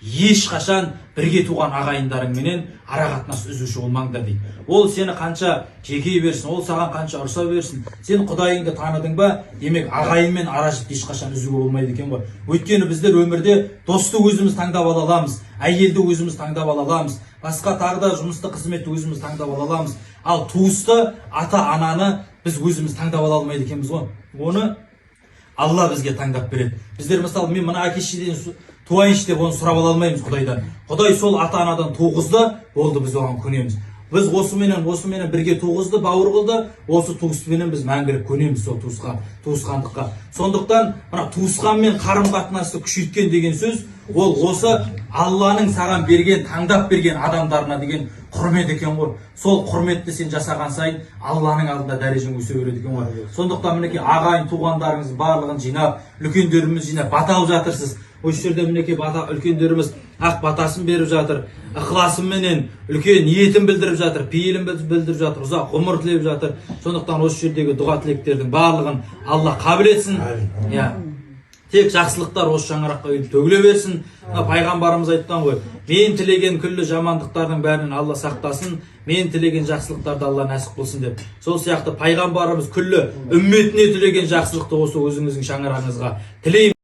ешқашан бірге туған ағайындарыңменен ара қатынас үзуші болмаңдар дейді. Ол сені қанша жекей берсін, ол саған қанша ұрса берсін, сен Құдайыңды таныдың ба, демек ағайынмен ара жіпті ешқашан үзуге болмайды екен ғой. Өйткені біздер өмірде досты өзіміз таңдап ала аламыз, әйелді өзіміз таңдап ала аламыз, басқа тағы да жұмысты қызметті өзіміз таңдап ала аламыз. Ал туысты, ата-ананы біз өзіміз таңдап ала алмайды екенбіз ғой. Оны Алла бізге таңдап береді. Біздер мысалы мен мына әке-шешеден туайыншы деп оны сұрап ала алмаймыз Құдайдан. Құдай сол ата-анадан туғызды, болды, біз оған көнеміз. Біз осыменен бірге туғызды, бауыр қылды, осы туыспенен біз мәңгілік көнеміз сол туысқандыққа. Сондықтан мына туысқанмен қарым-қатынасты күшейткен деген сөз, ол осы Алланың саған берген, таңдап берген адамдарына деген құрмет екен ғой. Сол құрметті сен жасаған сайын Алланың алдында дәрежең өсе береді екен ғой. сондықтан мінекей ағайын туғандарыңыз барлығын жинап, үлкендеріміз жинап бата алып жатырсыз. Осы жерде мінекей үлкендеріміз ақ батасын беріп жатыр, ықыласыменен үлкен ниетін білдіріп жатыр, пейілін білдіріп жатыр, ұзақ ғұмыр тілеп жатыр. Сондықтан осы жердегі дұға тілектердің барлығын Алла қабыл етсін. Тек жақсылықтар осы шаңыраққа келіп төгіле берсін. Пайғамбарымыз айтқан ғой, мен тілеген күллі жамандықтардың бәрінен Алла сақтасын, мен тілеген жақсылықтарды Алла нәсіп қылсын деп. Сол сияқты пайғамбарымыз күллі үмметіне тілеген жақсылықты осы өзіңіздің шаңырағыңызға тілеймін.